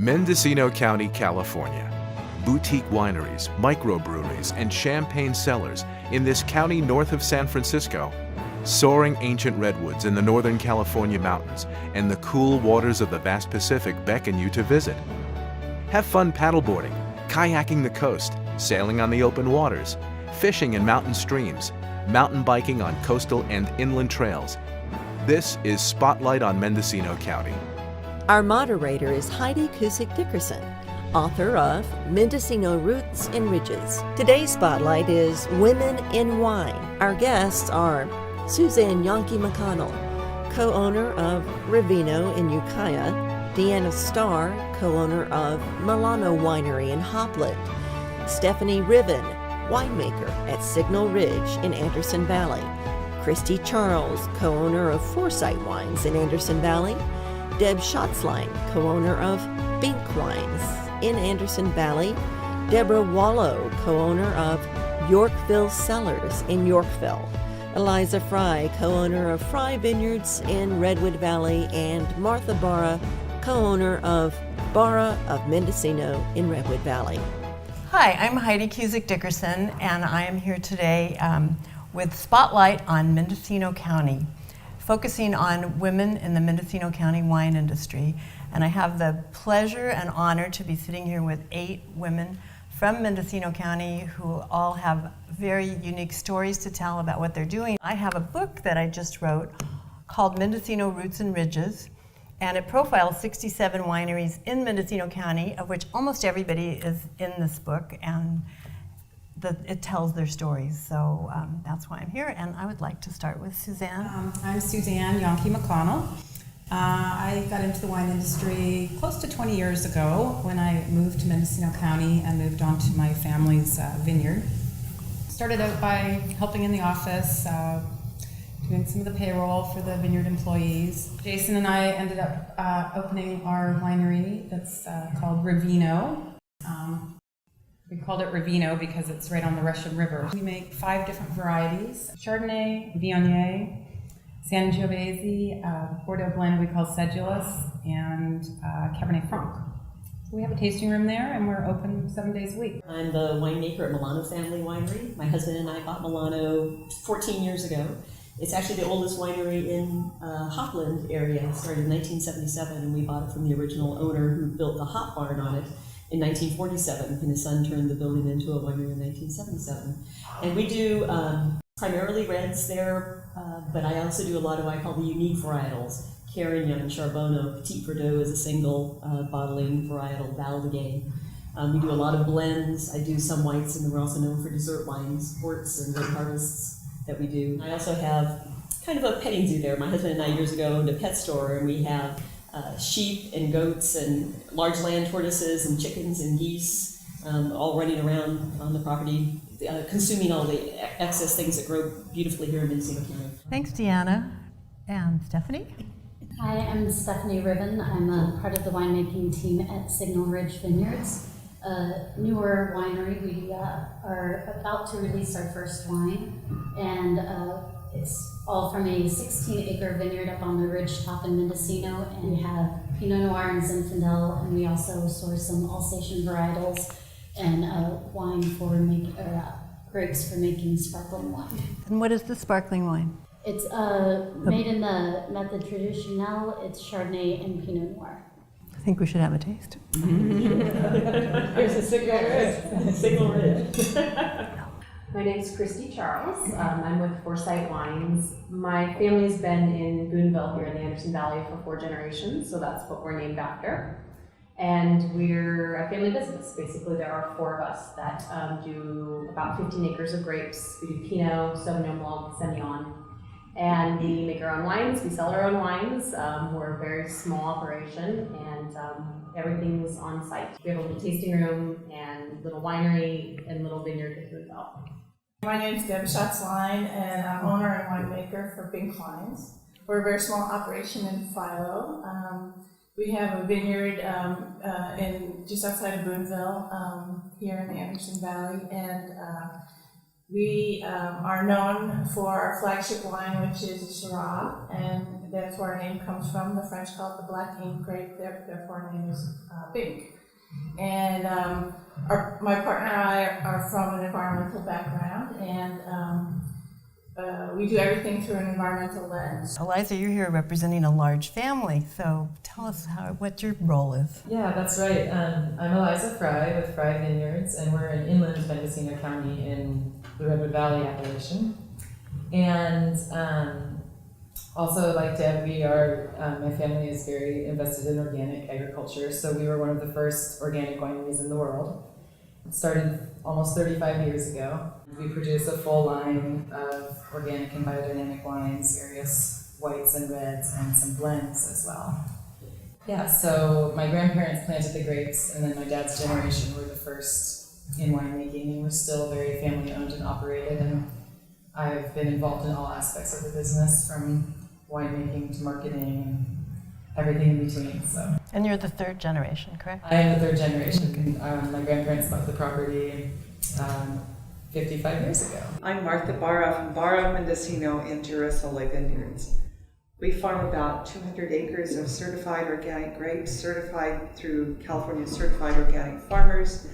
Mendocino County, California. Boutique wineries, microbreweries, and champagne cellars in this county north of San Francisco. Soaring ancient redwoods in the Northern California mountains and the cool waters of the vast Pacific beckon you to visit. Have fun paddleboarding, kayaking the coast, sailing on the open waters, fishing in mountain streams, mountain biking on coastal and inland trails. This is Spotlight on Mendocino County. Our moderator is Heidi Cusick Dickerson, author of Mendocino Roots Ridges. Today's spotlight is Women in Wine. Our guests are Suzanne Janke-McConnell, co-owner of Rivino in Ukiah, Deanna Starr, co-owner of Milano Winery in Hopland, Stephanie Riven, winemaker at Signal Ridge in Anderson Valley, Kristy Chalres, co-owner of Foursight Wines in Anderson Valley, Deb Schatzlein, co-owner of Bink Wines in Anderson Valley, Deborah Wallo, co-owner of Yorkville Cellars in Yorkville, Eliza Frey, co-owner of Frey Vineyards in Redwood Valley, and Martha Barra, co-owner of Barra of Mendocino in Redwood Valley. Hi, I'm Heidi Cusick Dickerson, and I am here today with Spotlight on Mendocino County, focusing on women in the Mendocino County wine industry. And I have the pleasure and honor to be sitting here with 8 women from Mendocino County who all have very unique stories to tell about what they're doing. I have a book that I just wrote called Mendocino Roots Ridges, and it profiles 67 wineries in Mendocino County, of which almost everybody is in this book, and it tells their stories. So that's why I'm here, and I would like to start with Suzanne. I'm Suzanne Janke-McConnell. I got into the wine industry close to 20 years ago when I moved to Mendocino County and moved on to my family's vineyard. Started out by helping in the office, doing some of the payroll for the vineyard employees. Jason and I ended up opening our winery that's called Rivino. We called it Rivino because it's right on the Russian River. We make 5 different varieties: Chardonnay, Viognier, Sangiovese, Bordeaux blend we call Sedulous, and Cabernet Franc. So we have a tasting room there, and we're open 7 days a week. I'm the winemaker at Milano Family Winery. My husband and I bought Milano 14 years ago. It's actually the oldest winery in Hopland area. It started in 1977, and we bought it from the original owner who built the hop barn on it in 1947, and his son turned the building into a winery in 1977. And we do primarily reds there, but I also do a lot of what I call the unique varietals. Carignan, Charbonneau, Petit Verdot is a single bottling varietal, Valdegay. We do a lot of blends. I do some whites, and then we're also known for dessert wines, ports and red harvests that we do. I also have kind of a petting zoo there. My husband and I years ago owned a pet store, and we have sheep and goats and large land tortoises and chickens and geese all running around on the property, consuming all the excess things that grow beautifully here in Mendocino County. Thanks, Deanna. And Stephanie? Hi, I'm Stephanie Riven. I'm a part of the winemaking team at Signal Ridge Vineyards, a newer winery. We are about to release our first wine, and it's all from a 16-acre vineyard up on the ridge top in Mendocino, and we have Pinot Noir and Zinfandel, and we also source some Alsatian varietals and wine for grapes for making sparkling wine. And what is the sparkling wine? It's made in the method traditionnel. It's Chardonnay and Pinot Noir. I think we should have a taste. Here's a Signal Ridge. My name is Kristy Chalres. I'm with Foursight Wines. My family's been in Boonville here in the Anderson Valley for 4 generations, so that's what we're named after. And we're a family business. Basically, there are 4 of us that do about 15 acres of grapes. We do Pinot, Sauvignon Blanc, Semillon. And we make our own wines, we sell our own wines. We're a very small operation, and everything's on site. We have a little tasting room and little winery and little vineyard that we sell. My name is Deborah Schatzlein, and I'm owner and winemaker for Bink Wines. We're a very small operation in Philo. We have a vineyard just outside of Boonville, here in the Anderson Valley, and we are known for our flagship wine, which is a Syrah, and and that's where our name comes from. The French call it the black ink grape, therefore our name is Bink. And my partner and I are from an environmental background, and we do everything through an environmental lens. Eliza, you're here representing a large family, so tell us what your role is. Yeah, that's right. I'm Eliza Frey with Frey Vineyards, and we're in inland Mendocino County in the Redwood Valley appellation. And also, like Deb, my family is very invested in organic agriculture, so we were one of the first organic wineries in the world. It started almost 35 years ago. We produce a full line of organic and biodynamic wines, various whites and reds, and some blends as well. Yeah, so my grandparents planted the grapes, and then my dad's generation were the first in winemaking, and we're still very family owned and operated, and I've been involved in all aspects of the business, from winemaking to marketing and everything in between. So. And you're the third generation, correct? I am the third generation. My grandparents bought the property 55 years ago. I'm Martha Barra from Barra, Mendocino, and Chalres Vineyards. We farm about 200 acres of certified organic grapes, certified through California Certified Organic Farmers,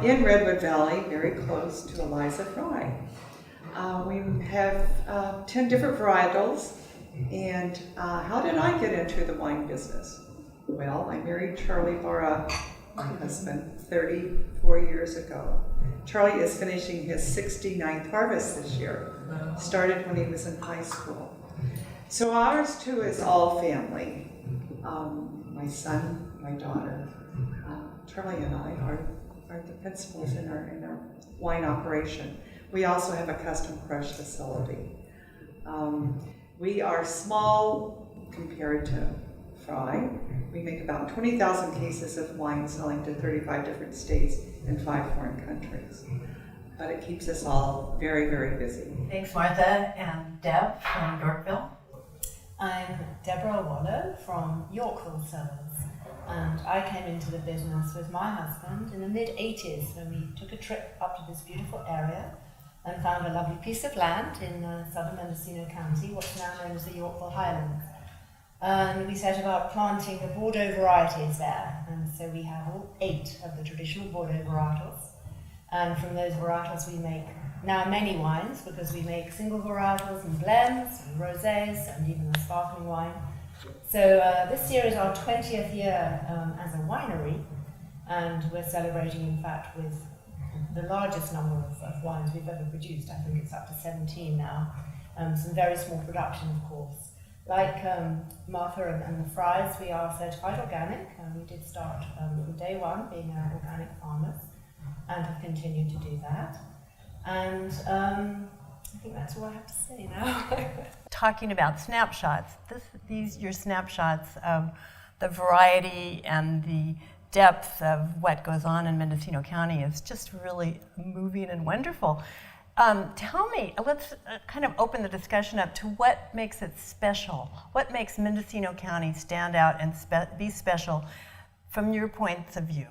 in Redwood Valley, very close to Eliza Frey. We have 10 different varietals. And how did I get into the wine business? Well, I married Charlie Barra, my husband, 34 years ago. Charlie is finishing his 69th harvest this year. Started when he was in high school. So ours too is all family. My son, my daughter, Charlie and I are the principals in our wine operation. We also have a custom crush facility. We are small compared to Frey. We make about 20,000 cases of wine, selling to 35 different states and 5 foreign countries. But it keeps us all very, very busy. Thanks, Martha. And Deb from Yorkville. I'm Deborah Wallo from Yorkville, Cellars, and I came into the business with my husband in the mid-80s when we took a trip up to this beautiful area and found a lovely piece of land in southern Mendocino County, what's now known as the Yorkville Highlands. And we set about planting the Bordeaux varieties there, and so we have all 8 of the traditional Bordeaux varietals. And from those varietals we make now many wines, because we make single varietals and blends, and rosés, and even a sparkling wine. So this year is our 20th year as a winery, and we're celebrating, in fact, with the largest number of wines we've ever produced. I think it's up to 17 now. Some very small production, of course. Like Martha and the Freys, we are certified organic, and we did start from day one being organic farmers, and have continued to do that. And I think that's all I have to say now. Talking about snapshots, your snapshots of the variety and the depth of what goes on in Mendocino County is just really moving and wonderful. Tell me, let's kind of open the discussion up to what makes it special. What makes Mendocino County stand out and be special from your points of view?